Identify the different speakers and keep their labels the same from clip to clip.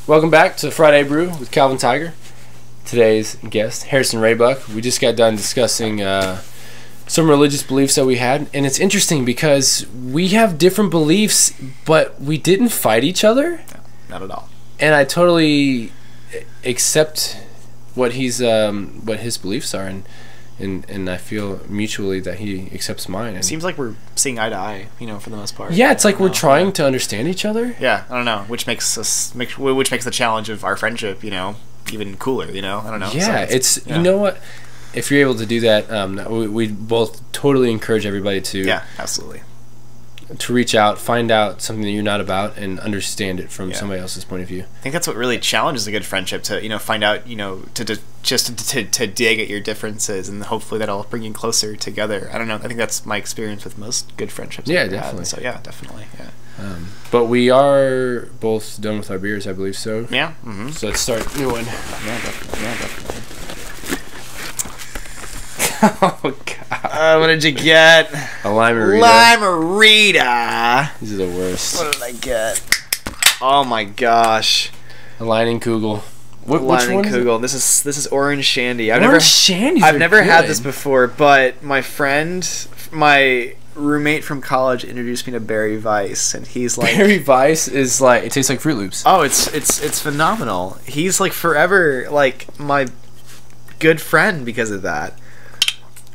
Speaker 1: Welcome back to Friday Brew with Calvin Tiger. Today's guest, Harrison Raybuck. We just got done discussing some religious beliefs that we had, and it's interesting because we have different beliefs, but we didn't fight each other.
Speaker 2: No, not at all.
Speaker 1: And I totally accept what his beliefs are, and I feel mutually that he accepts mine. And
Speaker 2: it seems like we're seeing eye to eye, for the most part.
Speaker 1: Yeah, it's like we're trying to understand each other.
Speaker 2: Yeah, I don't know, which makes the challenge of our friendship, even cooler. I don't know.
Speaker 1: Yeah,
Speaker 2: so
Speaker 1: you know what? If you're able to do that, we both totally encourage everybody to
Speaker 2: absolutely
Speaker 1: to reach out, find out something that you're not about, and understand it from somebody else's point of view.
Speaker 2: I think that's what really challenges a good friendship, to find out, to dig at your differences, and hopefully that'll bring you closer together. I don't know. I think that's my experience with most good friendships.
Speaker 1: Yeah, definitely.
Speaker 2: So yeah, definitely. Yeah.
Speaker 1: But we are both done with our beers, I believe so.
Speaker 2: Yeah. Mm-hmm.
Speaker 1: So let's start a new one.
Speaker 2: Yeah, definitely.
Speaker 1: Oh God!
Speaker 2: What did you get?
Speaker 1: A limerita.
Speaker 2: Limerita.
Speaker 1: These are the worst.
Speaker 2: What did I get? Oh my gosh!
Speaker 1: A Leinenkugel. Which one is
Speaker 2: Leinenkugel. This is orange shandy.
Speaker 1: I've
Speaker 2: never had this before, but my roommate from college introduced me to Berry Weiss, and he's like,
Speaker 1: Berry Weiss is like, it tastes like Fruit Loops.
Speaker 2: Oh, it's phenomenal. He's like forever like my good friend because of that.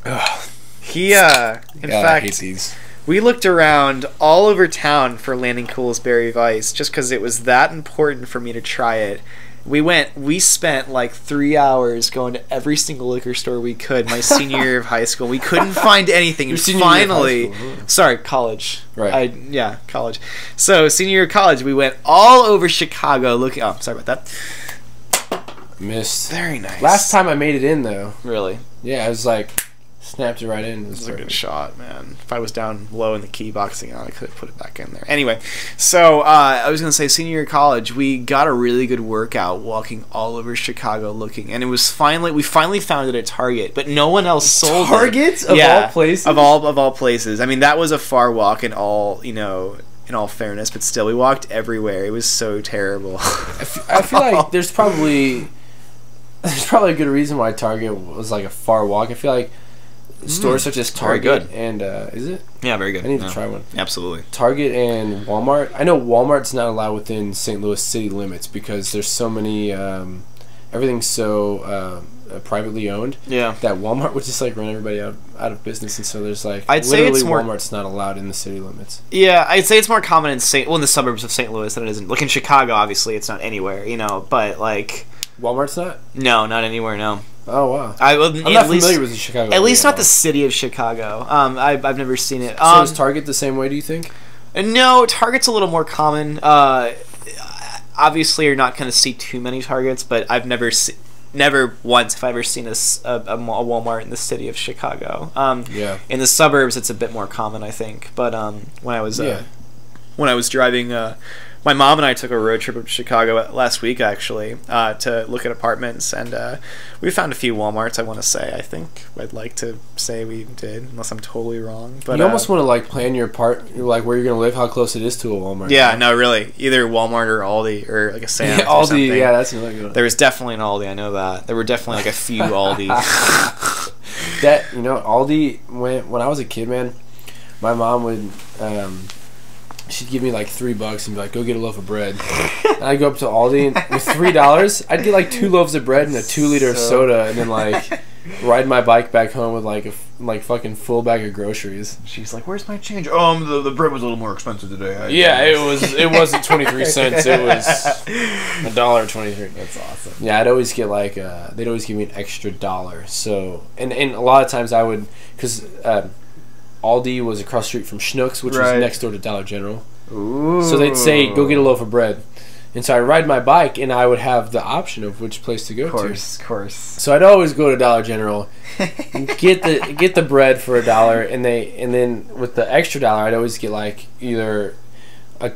Speaker 1: Ugh.
Speaker 2: He in fact,
Speaker 1: I hate these.
Speaker 2: We looked around all over town for Leinenkugel's Berry Weiss just because it was that important for me to try it. We spent like 3 hours going to every single liquor store we could my senior year of high school. We couldn't find anything. And finally, college.
Speaker 1: Right.
Speaker 2: College. So senior year of college, we went all over Chicago looking. Oh, sorry about that.
Speaker 1: Missed.
Speaker 2: Very nice.
Speaker 1: Last time I made it in though.
Speaker 2: Really?
Speaker 1: Yeah, I was like, snapped it right in.
Speaker 2: It was a good shot, man. If I was down low in the key boxing out, I could have put it back in there. Anyway, so I was gonna say, senior year of college, we got a really good workout walking all over Chicago looking, and we finally found it at Target, but no one else sold
Speaker 1: Target?
Speaker 2: It.
Speaker 1: Of all places?
Speaker 2: Of all places. I mean, that was a far walk in all fairness, but still, we walked everywhere. It was so terrible.
Speaker 1: I feel like there's probably a good reason why Target was like a far walk. I feel like stores such as Target and is it?
Speaker 2: Yeah, very good.
Speaker 1: I need to try one.
Speaker 2: Absolutely.
Speaker 1: Target and Walmart. I know Walmart's not allowed within St. Louis city limits because there's so many. Everything's so privately owned.
Speaker 2: Yeah.
Speaker 1: That Walmart would just like run everybody out of business, and so there's like
Speaker 2: I'd say it's more,
Speaker 1: Walmart's not allowed in the city limits.
Speaker 2: Yeah, I'd say it's more common in the suburbs of St. Louis than it is like in Chicago. Obviously, it's not anywhere, but like
Speaker 1: Walmart's not.
Speaker 2: No, not anywhere. No.
Speaker 1: Oh wow!
Speaker 2: I'm
Speaker 1: not familiar with the Chicago.
Speaker 2: At least not the city of Chicago. I've never seen it.
Speaker 1: So is Target the same way? Do you think?
Speaker 2: No, Target's a little more common. Obviously, you're not going to see too many Targets, but I've never once have I ever seen a Walmart in the city of Chicago. In the suburbs, it's a bit more common, I think. But when I was driving. My mom and I took a road trip up to Chicago last week, actually, to look at apartments, and we found a few Walmarts, I want to say. I think I'd like to say we did, unless I'm totally wrong. But
Speaker 1: you almost want to like plan your like where you're going to live, how close it is to a Walmart.
Speaker 2: Yeah, no, really. Either Walmart or Aldi, or like a Sam's or something.
Speaker 1: Aldi, yeah, that's another good one.
Speaker 2: There was definitely an Aldi, I know that. There were definitely like a few Aldis.
Speaker 1: Aldi, when I was a kid, man, my mom would... she'd give me like $3 and be like, go get a loaf of bread. And I'd go up to Aldi and with $3, I'd get like 2 loaves of bread and a 2 liter of soda, and then like ride my bike back home with like a fucking full bag of groceries.
Speaker 2: She's like, where's my change? The bread was a little more expensive today.
Speaker 1: It wasn't 23 cents. It was $1.23.
Speaker 2: That's awesome.
Speaker 1: Yeah, I'd always get like they'd always give me an extra $1. So and a lot of times I would, because Aldi was across the street from Schnucks, which was next door to Dollar General.
Speaker 2: Ooh.
Speaker 1: So they'd say, go get a loaf of bread. And so I'd ride my bike, and I would have the option of which place to go to.
Speaker 2: Of course.
Speaker 1: So I'd always go to Dollar General, get the bread for $1, and then with the extra $1, I'd always get like either a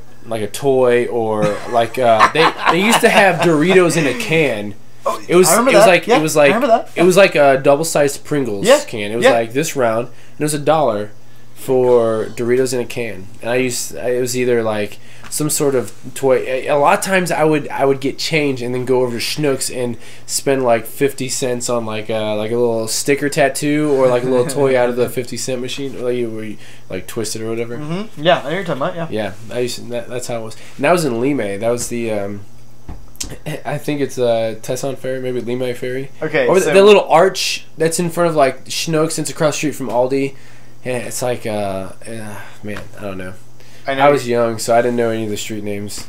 Speaker 1: toy or like they used to have Doritos in a can.
Speaker 2: Oh, it was
Speaker 1: like a double-sized Pringles can. It was like this round, and it was $1. for Doritos in a can, and it was either like some sort of toy. A lot of times I would get change and then go over to Schnucks and spend like 50 cents on like a little sticker tattoo or like a little toy out of the 50-cent machine, where you like twist it or whatever.
Speaker 2: Mm-hmm. Yeah, I know what you're talking about. Yeah.
Speaker 1: Yeah, that's how it was. And that was in Lime. That was the I think it's Tesson Ferry, maybe Lime Ferry.
Speaker 2: Okay.
Speaker 1: Or the little arch that's in front of like Schnucks. It's across the street from Aldi. Yeah, it's like man, I don't know. I was young, so I didn't know any of the street names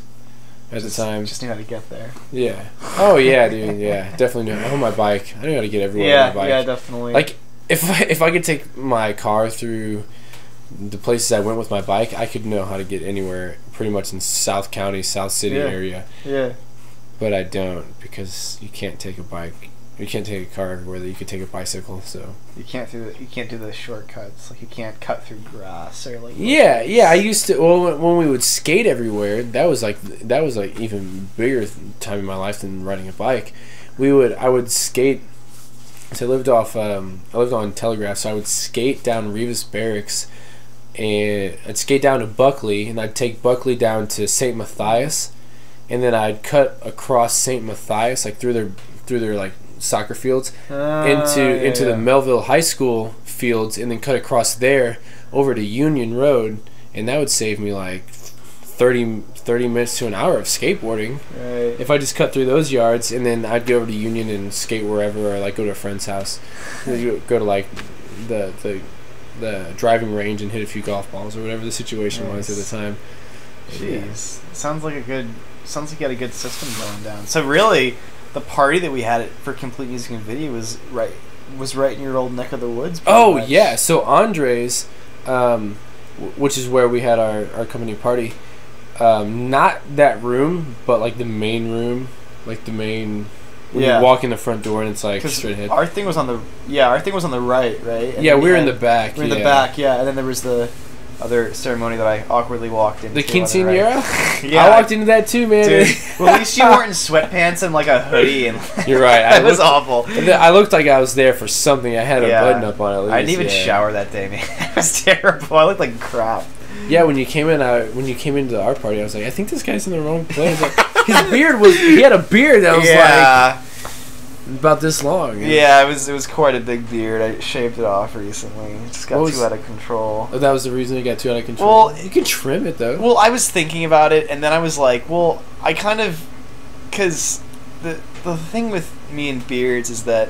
Speaker 1: at the time.
Speaker 2: Just knew how to get there.
Speaker 1: Yeah. Oh yeah, dude. Yeah, definitely knew. On my bike, I knew how to get everywhere on my bike.
Speaker 2: Yeah, definitely.
Speaker 1: Like if I could take my car through the places I went with my bike, I could know how to get anywhere pretty much in South County, South City area.
Speaker 2: Yeah.
Speaker 1: But I don't, because you can't take a bike. You can't take a car everywhere that you could take a bicycle. So
Speaker 2: you can't do the shortcuts. Like you can't cut through grass or like.
Speaker 1: Yeah. I used to. Well, when we would skate everywhere, that was like even bigger time in my life than riding a bike. I would skate. So I lived on Telegraph, so I would skate down Rivas Barracks, and I'd skate down to Buckley, and I'd take Buckley down to St. Matthias, and then I'd cut across St. Matthias, like through their like soccer fields into the Melville High School fields, and then cut across there over to Union Road, and that would save me like 30 minutes to an hour of skateboarding.
Speaker 2: Right.
Speaker 1: If I just cut through those yards, and then I'd go over to Union and skate wherever, or like go to a friend's house, go to like the driving range and hit a few golf balls or whatever the situation was at the time.
Speaker 2: Jeez, sounds like you had a good system going down. So really, the party that we had for Complete Music and Video was right in your old neck of the woods.
Speaker 1: Oh much. Yeah, so Andre's, which is where we had our company party. Not that room, but like the main room, like the main. When you walk in the front door and it's like straight ahead.
Speaker 2: Our thing was on the right, right? And
Speaker 1: yeah, we were in the back.
Speaker 2: We were in the back, yeah, and then there was the other ceremony that I awkwardly walked into.
Speaker 1: The quinceañera?
Speaker 2: Right. Yeah.
Speaker 1: I walked into that too, man.
Speaker 2: Dude, well, at least you weren't in sweatpants and like a hoodie. And
Speaker 1: you're right.
Speaker 2: That was awful.
Speaker 1: I looked like I was there for something. I had a button up on at least.
Speaker 2: I didn't even shower that day, man. It was terrible. I looked like crap.
Speaker 1: Yeah, when you came into our party, I was like, I think this guy's in the wrong place. Like, he had a beard that was like about this long.
Speaker 2: Yeah, it was quite a big beard. I shaved it off recently. It just got too out of control.
Speaker 1: Oh, that was the reason it got too out of control?
Speaker 2: Well,
Speaker 1: you can trim it, though.
Speaker 2: Well, I was thinking about it, and then I was like, well, I kind of... Because the thing with me and beards is that,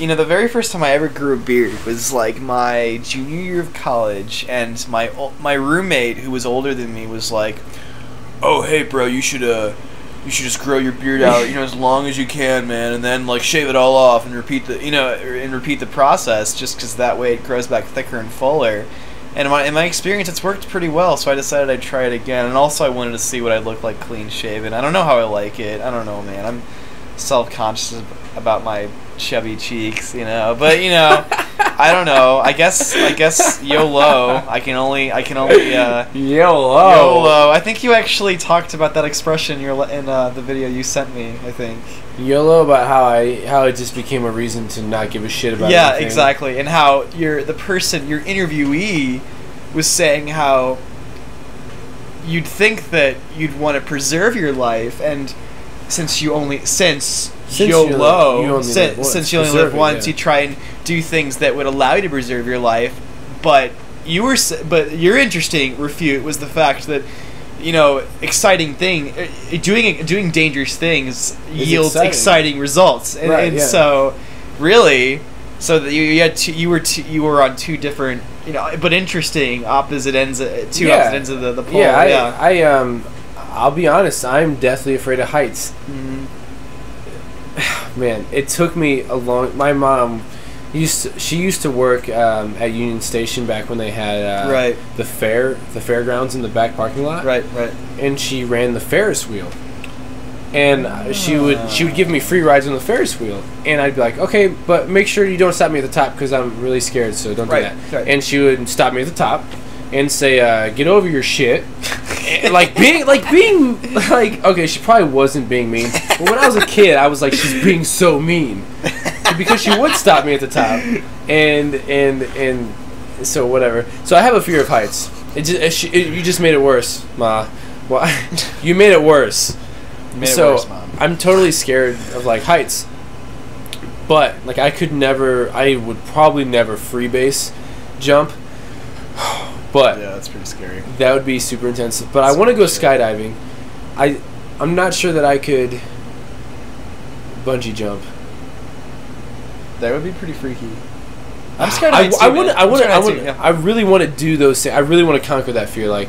Speaker 2: you know, the very first time I ever grew a beard was, like, my junior year of college, and my roommate, who was older than me, was like, oh, hey, bro, you should just grow your beard out, you know, as long as you can, man, and then like shave it all off and repeat the process, just because that way it grows back thicker and fuller. And in my experience, it's worked pretty well, so I decided I'd try it again. And also, I wanted to see what I'd look like clean shaven. I don't know how I like it. I don't know, man. I'm self-conscious about my chubby cheeks, you know. But you know, I don't know. I guess YOLO. I can only YOLO. I think you actually talked about that expression in the video you sent me, I think.
Speaker 1: YOLO, about how it just became a reason to not give a shit about
Speaker 2: anything.
Speaker 1: anything.
Speaker 2: Exactly. And how your interviewee was saying how you'd think that you'd want to preserve your life, and since you only live once, you try and do things that would allow you to preserve your life. But your interesting refute was the fact that, you know, doing dangerous things yields exciting results, and so really, so that you were on two different, you know, but interesting opposite ends of the pole.
Speaker 1: Yeah, I'll be honest, I'm deathly afraid of heights.
Speaker 2: Mm-hmm.
Speaker 1: Man, it took me a long. My mom used to work at Union Station back when they had the fairgrounds in the back parking lot.
Speaker 2: Right.
Speaker 1: And she ran the Ferris wheel, and she would give me free rides on the Ferris wheel, and I'd be like, okay, but make sure you don't stop me at the top because I'm really scared, so don't do that. Right. And she would stop me at the top and say, get over your shit. being okay, she probably wasn't being mean, but when I was a kid, I was like, she's being so mean, because she would stop me at the top, and So whatever. So I have a fear of heights. You just made it worse, Ma. Well, you made it worse. Mom. I'm totally scared of like heights. But like I would probably never freebase jump. But
Speaker 2: yeah, that's pretty scary.
Speaker 1: That would be super intense. But I want to go skydiving. I'm not sure that I could bungee jump.
Speaker 2: That would be pretty freaky.
Speaker 1: I'm scared of heights. I really want to do those things. I really want to conquer that fear. Like,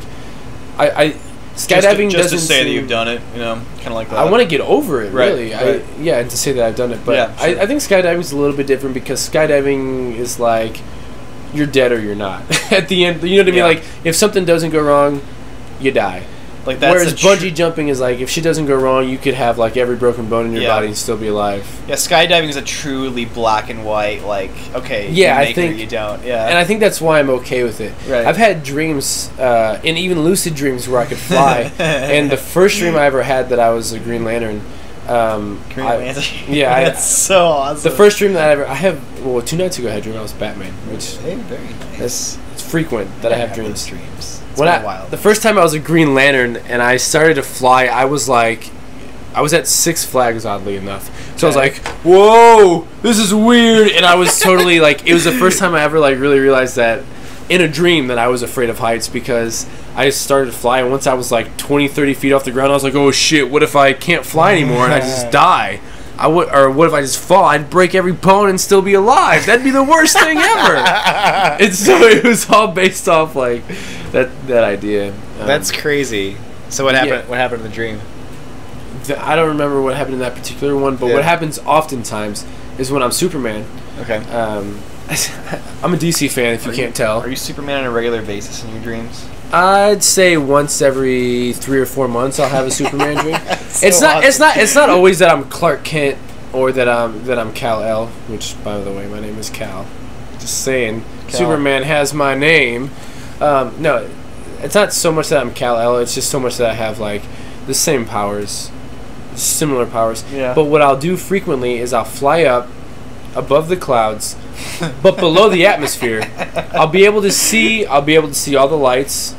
Speaker 1: skydiving
Speaker 2: just
Speaker 1: doesn't
Speaker 2: to say
Speaker 1: seem,
Speaker 2: that you've done it, you know, kind of like that.
Speaker 1: I want to get over it, really.
Speaker 2: Right.
Speaker 1: And to say that I've done it. But
Speaker 2: yeah, sure.
Speaker 1: I think skydiving is a little bit different because skydiving is like you're dead or you're not. At the end, you know what I mean? Like, if something doesn't go wrong, you die.
Speaker 2: Like that's
Speaker 1: whereas bungee jumping is like if shit doesn't go wrong, you could have like every broken bone in your body and still be alive.
Speaker 2: Yeah, skydiving is a truly black and white. Like, okay,
Speaker 1: yeah,
Speaker 2: you make
Speaker 1: I think
Speaker 2: it or you don't. Yeah,
Speaker 1: and I think that's why I'm okay with it.
Speaker 2: Right.
Speaker 1: I've had dreams, and even lucid dreams where I could fly. And the first dream I ever had that I was a Green Lantern.
Speaker 2: Green Lantern.
Speaker 1: Yeah,
Speaker 2: that's so awesome.
Speaker 1: The first dream that I have 2 nights ago I had a dream I was Batman, which
Speaker 2: very nice.
Speaker 1: It's frequent that I have dreams.
Speaker 2: Wild.
Speaker 1: The first time I was a Green Lantern and I started to fly, I was at Six Flags, oddly enough. So I was like, whoa, this is weird. And I was totally like, it was the first time I ever like really realized that in a dream that I was afraid of heights because I started to fly. And once I was like 20, 30 feet off the ground, I was like, oh shit, what if I can't fly anymore and I just die? Or what if I just fall? I'd break every bone and still be alive. That'd be the worst thing ever. And so it was all based off like that idea.
Speaker 2: That's crazy. So what happened? What happened in the dream?
Speaker 1: I don't remember what happened in that particular one, but what happens oftentimes is when I'm Superman.
Speaker 2: Okay.
Speaker 1: I'm a DC fan, if you can't tell.
Speaker 2: Are you Superman on a regular basis in your dreams?
Speaker 1: I'd say once every 3 or 4 months I'll have a Superman dream.
Speaker 2: So
Speaker 1: It's not always that I'm Clark Kent or that I'm Kal-El, which by the way my name is Cal. Just saying, Cal. Superman has my name. No, it's not so much that I'm Kal-El. It's just so much that I have like the same powers, similar powers.
Speaker 2: Yeah.
Speaker 1: But what I'll do frequently is I'll fly up above the clouds, but below the atmosphere. I'll be able to see all the lights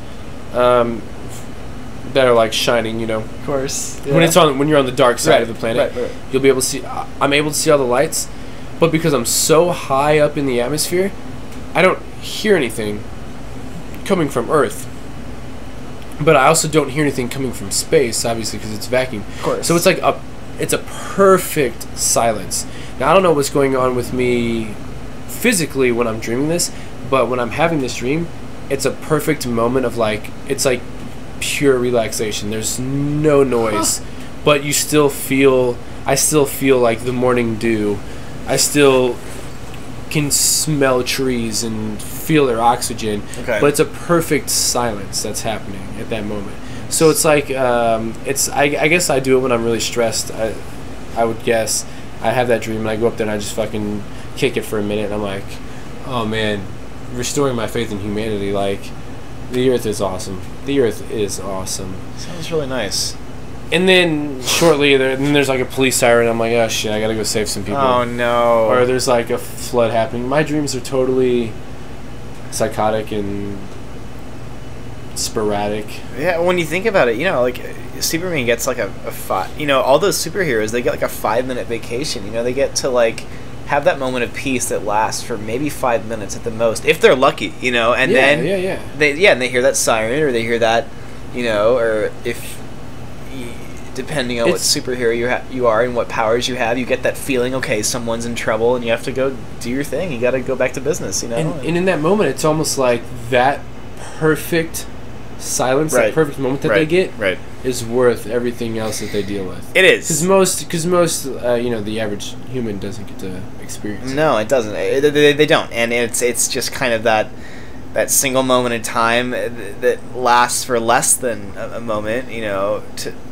Speaker 1: that are like shining, you know.
Speaker 2: Of course. Yeah.
Speaker 1: When you're on the dark side of the planet,
Speaker 2: right.
Speaker 1: You'll be able to see. I'm able to see all the lights, but because I'm so high up in the atmosphere, I don't hear anything coming from Earth. But I also don't hear anything coming from space, obviously, because it's vacuum.
Speaker 2: Of course.
Speaker 1: So it's like it's a perfect silence. Now I don't know what's going on with me physically when I'm dreaming this, but when I'm having this dream, it's a perfect moment of like it's like pure relaxation. There's no noise, but I still feel like the morning dew. I still can smell trees and feel their oxygen.
Speaker 2: Okay.
Speaker 1: But it's a perfect silence that's happening at that moment. So it's like I guess I do it when I'm really stressed. I would guess I have that dream and I go up there and I just fucking kick it for a minute and I'm like, oh man, restoring my faith in humanity. Like, the earth is awesome. The earth is awesome.
Speaker 2: Sounds really nice.
Speaker 1: And then shortly there's like a police siren. I'm like, oh shit, I gotta go save some people.
Speaker 2: Oh no.
Speaker 1: Or there's like a flood happening. My dreams are totally psychotic and sporadic.
Speaker 2: Yeah, when you think about it, you know, like Superman gets like all those superheroes, they get like a 5-minute vacation. You know, they get to like have that moment of peace that lasts for maybe 5 minutes at the most, if they're lucky, you know. And then they hear that siren, or they hear that, you know, or if depending on what superhero you are and what powers you have, you get that feeling, okay, someone's in trouble and you have to go do your thing. You got to go back to business, you know.
Speaker 1: And in that moment, it's almost like that perfect silence, that perfect moment that they get, is worth everything else that they deal with.
Speaker 2: It is,
Speaker 1: because most you know, the average human doesn't get to experience it.
Speaker 2: No, it doesn't. They don't, and it's just kind of that single moment in time that lasts for less than a moment, you know,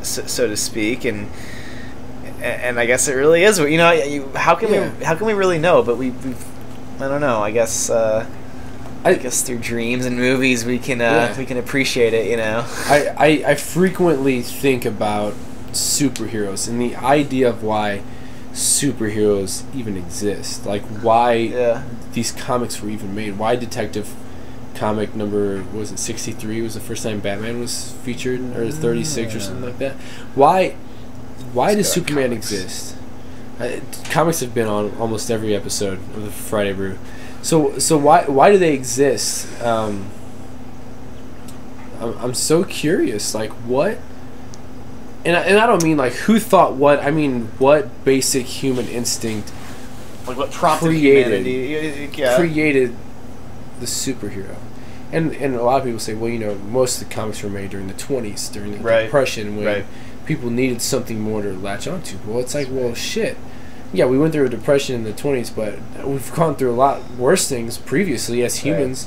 Speaker 2: so to speak, and I guess it really is. You know, how can we really know? But we've I don't know. I guess. I guess through dreams and movies we can appreciate it, you know.
Speaker 1: I frequently think about superheroes and the idea of why superheroes even exist, like why these comics were even made, why Detective comic number, was it 63 was the first time Batman was featured, or 36 or something like that. Why does Superman exist? Comics have been on almost every episode of the Friday Brew. So why do they exist? I'm so curious. Like, what? And I don't mean like who thought what. I mean, what basic human instinct,
Speaker 2: like what prompted humanity?
Speaker 1: Created the superhero. And a lot of people say, well, you know, most of the comics were made during the 20s, during the Depression, when people needed something more to latch onto. Well, it's like, well, shit. Yeah, we went through a depression in the 20s, but we've gone through a lot worse things previously as humans.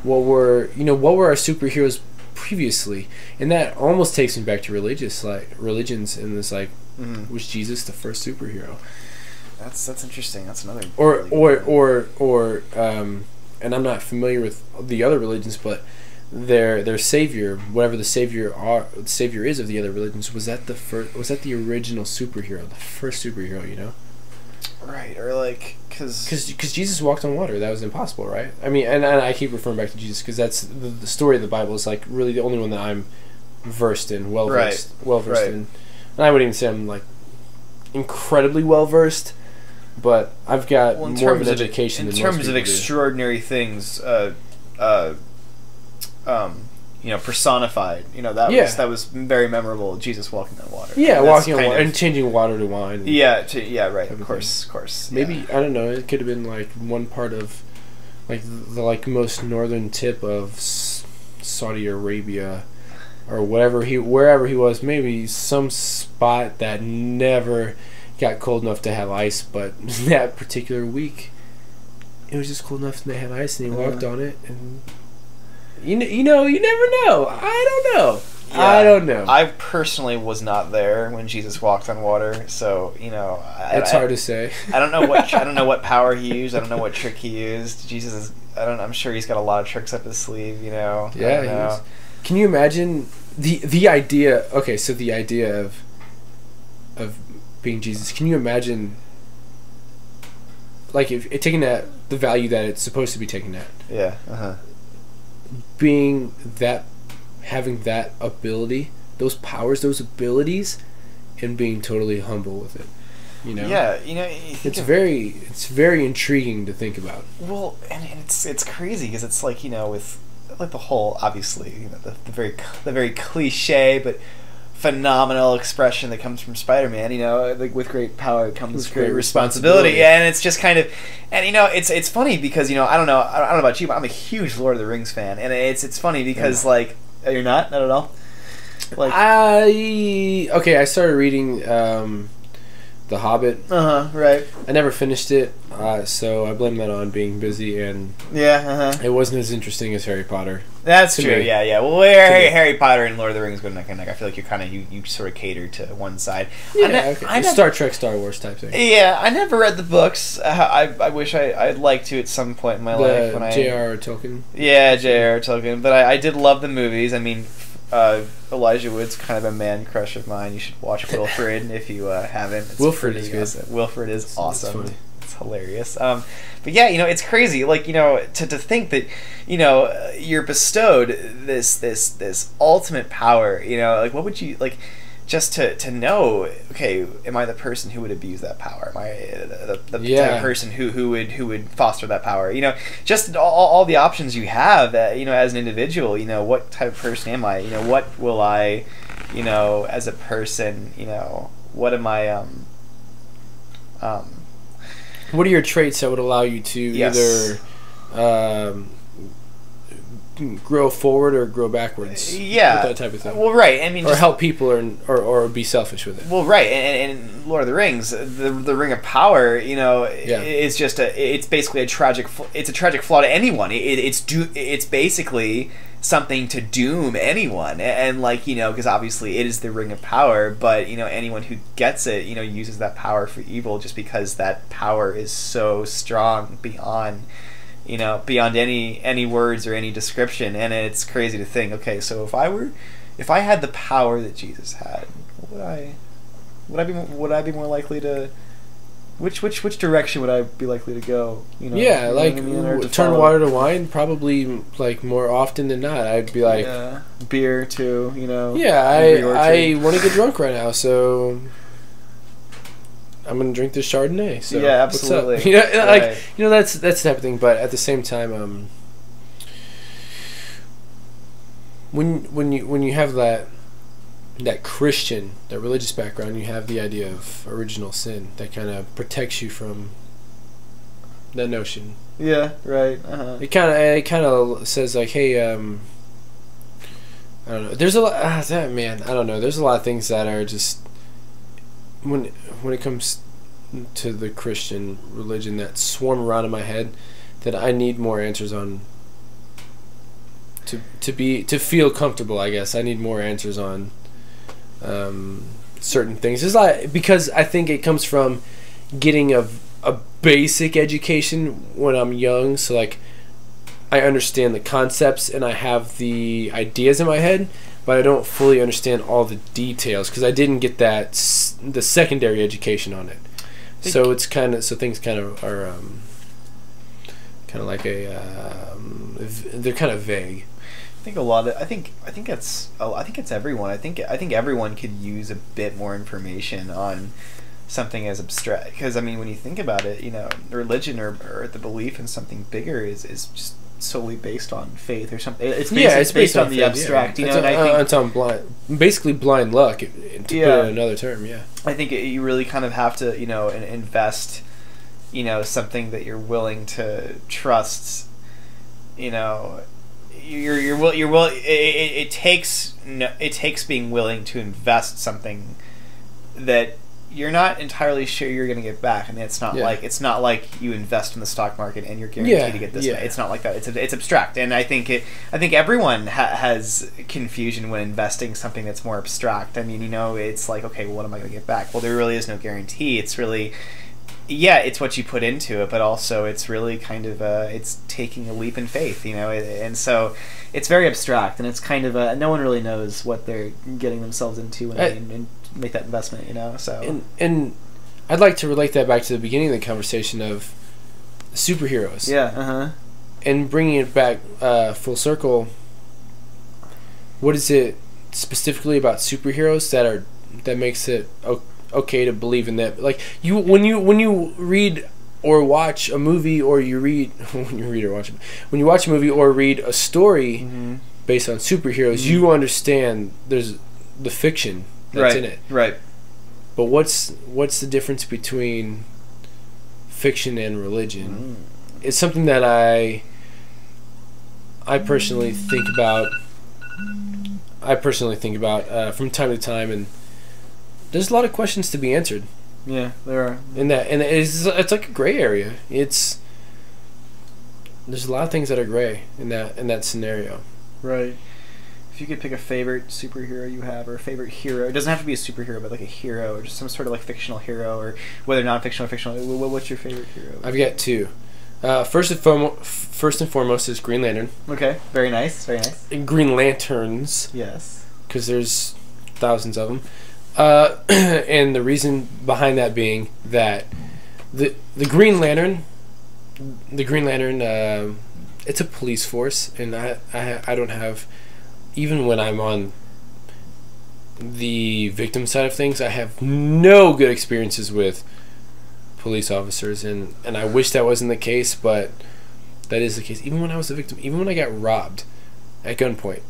Speaker 1: What were our superheroes previously? And that almost takes me back to religions, and it's like, was Jesus the first superhero?
Speaker 2: That's interesting. That's another.
Speaker 1: And I'm not familiar with the other religions, but their savior, whatever the savior is of the other religions, was that the original superhero, the first superhero, you know?
Speaker 2: Right, or like, because
Speaker 1: Jesus walked on water. That was impossible, right? I mean, and I keep referring back to Jesus because that's the story of the Bible is like really the only one that I'm versed in, well versed in. And I wouldn't even say I'm like incredibly well versed, but I've got more of an education.
Speaker 2: In terms of extraordinary things, you know, personified. You know, that was very memorable. Jesus walking on water.
Speaker 1: Yeah, walking on water and changing water to wine. And
Speaker 2: right. Of course.
Speaker 1: Maybe I don't know. It could have been like one part of, like the most northern tip of Saudi Arabia, or wherever he was. Maybe some spot that never got cold enough to have ice, but that particular week, it was just cold enough to have ice, and he walked on it and. You know, you never know. I don't know.
Speaker 2: Yeah, I don't know. I personally was not there when Jesus walked on water, so you know.
Speaker 1: It's hard to say.
Speaker 2: I don't know what power he used. I don't know what trick he used. Jesus is. I'm sure he's got a lot of tricks up his sleeve. You know.
Speaker 1: Yeah. Can you imagine the idea? Okay, so the idea of being Jesus. Can you imagine? Like if taking that the value that it's supposed to be taken at.
Speaker 2: Yeah.
Speaker 1: Being that, having that ability, those powers, those abilities, and being totally humble with it, you know.
Speaker 2: Yeah, you know,
Speaker 1: it's very intriguing to think about.
Speaker 2: Well, and it's crazy because it's like, you know, with like the whole, obviously, you know, the very cliche but phenomenal expression that comes from Spider-Man, you know, like with great power comes great responsibility. Yeah, and it's just kind of, and you know, it's funny because, you know, I don't know about you, but I'm a huge Lord of the Rings fan, and it's funny because like, you're not at all. Like
Speaker 1: I started reading The Hobbit.
Speaker 2: Right.
Speaker 1: I never finished it, so I blame that on being busy, and it wasn't as interesting as Harry Potter.
Speaker 2: That's true. Me. Yeah. Well, Harry Potter and Lord of the Rings go neck and neck. I feel like you sort of cater to one side.
Speaker 1: Yeah, Star Trek, Star Wars type thing.
Speaker 2: Yeah, I never read the books. I wish I'd like to at some point in my life. When
Speaker 1: J.R.R. Tolkien.
Speaker 2: Yeah, J.R.R. Tolkien. But I did love the movies. I mean, Elijah Wood's kind of a man crush of mine. You should watch Wilfred if you haven't.
Speaker 1: Wilfred is good.
Speaker 2: Wilfred is awesome. It's hilarious. But yeah, you know, it's crazy. Like, you know, to think that, you know, you're bestowed this ultimate power. You know, like, what would you like? Just to know, okay, am I the person who would abuse that power? Am I the type of person who would foster that power? You know, just all the options you have, you know, as an individual. You know, what type of person am I? You know, what will I, you know, as a person, you know, what am I,
Speaker 1: what are your traits that would allow you to either grow forward or grow backwards?
Speaker 2: Yeah,
Speaker 1: that type of thing.
Speaker 2: Well, right. I mean,
Speaker 1: or help people, or be selfish with it.
Speaker 2: Well, right. And Lord of the Rings, the Ring of Power, you know, is just it's basically a tragic flaw to anyone. It's basically something to doom anyone, and like, you know, because obviously it is the Ring of Power, but you know, anyone who gets it, you know, uses that power for evil just because that power is so strong beyond any words or any description. And it's crazy to think, okay, so if I had the power that Jesus had, would I be more likely to which direction would I be likely to go? You know,
Speaker 1: yeah,
Speaker 2: you
Speaker 1: like
Speaker 2: know what I mean?
Speaker 1: turn water to wine. Probably like more often than not, I'd be like
Speaker 2: beer too. You know.
Speaker 1: Yeah, I want to get drunk right now, so I'm gonna drink this Chardonnay. So
Speaker 2: yeah, absolutely.
Speaker 1: You know, like that's the type of thing. But at the same time, when you have that Christian, that religious background, you have the idea of original sin that kind of protects you from that notion.
Speaker 2: Yeah, right.
Speaker 1: It kind of says like, hey, I don't know. There's a lot, man. I don't know. There's a lot of things that are just when it comes to the Christian religion that swarm around in my head that I need more answers on. To feel comfortable, I guess I need more answers on certain things. It's like, because I think it comes from getting a basic education when I'm young, so like I understand the concepts and I have the ideas in my head, but I don't fully understand all the details because I didn't get the secondary education on it. So it's things kind of are kind of like they're kind of vague.
Speaker 2: I think it's everyone. I think everyone could use a bit more information on something as abstract, because I mean, when you think about it, you know, religion or the belief in something bigger is just solely based on faith or something. It's based on the faith, abstract. Yeah. You know, and I think
Speaker 1: it's on basically blind luck, to put it in another term. Yeah,
Speaker 2: I think you really kind of have to, you know, invest, you know, something that you're willing to trust. You know, it takes being willing to invest something that you're not entirely sure you're going to get back. I mean, it's not like you invest in the stock market and you're guaranteed to get this. Yeah. It's not like that. It's abstract, and I think everyone has confusion when investing something that's more abstract. I mean, you know, it's like, okay, well, what am I going to get back? Well, there really is no guarantee. It's really, it's what you put into it, but also it's really kind of it's taking a leap in faith, you know, and so it's very abstract, and it's kind of no one really knows what they're getting themselves into when they make that investment, you know. So
Speaker 1: and I'd like to relate that back to the beginning of the conversation of superheroes.
Speaker 2: Yeah.
Speaker 1: And bringing it back full circle. What is it specifically about superheroes that makes it okay to believe in that? Like when you read or watch a movie, or when you watch a movie or read a story based on superheroes, you understand there's the fiction that's in it.
Speaker 2: Right.
Speaker 1: But what's the difference between fiction and religion? It's something that I personally think about. From time to time, and there's a lot of questions to be answered.
Speaker 2: Yeah, there are.
Speaker 1: And it's like a gray area. There's a lot of things that are gray in that scenario.
Speaker 2: Right. If you could pick a favorite superhero you have, or a favorite hero, it doesn't have to be a superhero, but like a hero, or just some sort of like fictional hero, or whether non-fictional or fictional. What's your favorite hero?
Speaker 1: I've got two. First and foremost is Green Lantern.
Speaker 2: Okay, very nice, very nice.
Speaker 1: And Green Lanterns.
Speaker 2: Yes. Because
Speaker 1: there's thousands of them. And the reason behind that being that the Green Lantern, it's a police force, and I don't have, even when I'm on the victim side of things, I have no good experiences with police officers, and I wish that wasn't the case, but that is the case. Even when I was a victim, even when I got robbed at gunpoint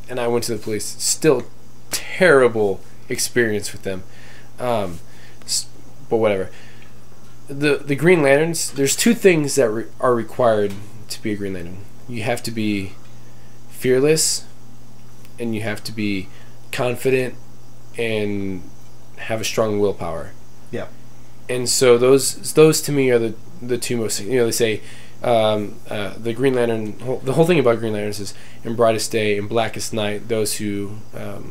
Speaker 1: and I went to the police, still terrible experience with them. But whatever. The Green Lanterns, there's two things that are required to be a Green Lantern. You have to be fearless, and you have to be confident and have a strong willpower.
Speaker 2: Yeah.
Speaker 1: And so those to me are the two most, you know, they say the Green Lantern, the whole thing about Green Lanterns is in brightest day and blackest night, those who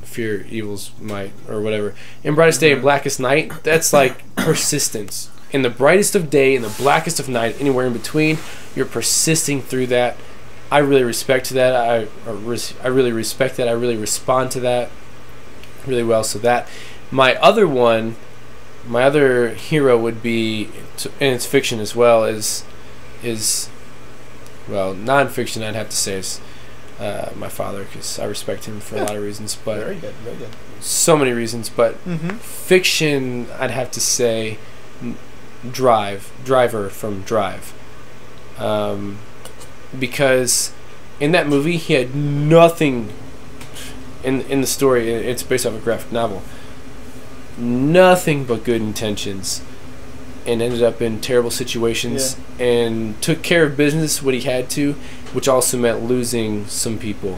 Speaker 1: fear evil's might, or whatever. In brightest day and blackest night, that's like persistence. In the brightest of day and the blackest of night, anywhere in between, you're persisting through that. I really respect that. I really respect that. I really respond to that really well. So that, my other one my other hero would be, and it's fiction as well, is well, non-fiction. I'd have to say is my father, because I respect him for a lot of reasons. But
Speaker 2: very good.
Speaker 1: So many reasons, but fiction, I'd have to say, Driver from Drive, because in that movie he had nothing. In the story, it's based off a graphic novel. Nothing but good intentions, and ended up in terrible situations, and took care of business what he had to, which also meant losing some people.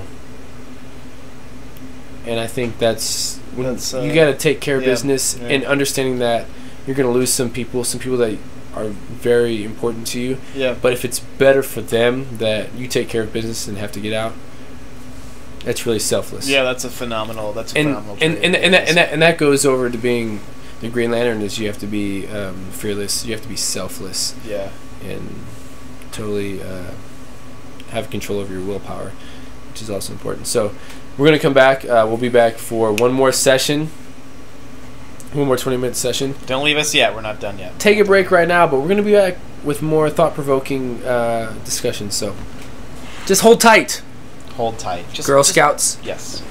Speaker 1: And I think that's you got to take care of business, and understanding that you're going to lose some people that are very important to you.
Speaker 2: Yeah.
Speaker 1: But if it's better for them that you take care of business and have to get out, that's really selfless.
Speaker 2: Yeah, that's a phenomenal.
Speaker 1: And that goes over to being the Green Lantern. Is you have to be fearless. You have to be selfless.
Speaker 2: Yeah.
Speaker 1: And totally have control over your willpower, which is also important. So we're gonna come back. We'll be back for one more session. One more 20-minute session.
Speaker 2: Don't leave us yet. We're not done yet.
Speaker 1: Take a break right now, but we're gonna be back with more thought-provoking discussions. So just hold tight.
Speaker 2: Hold tight.
Speaker 1: Girl Scouts.
Speaker 2: Yes.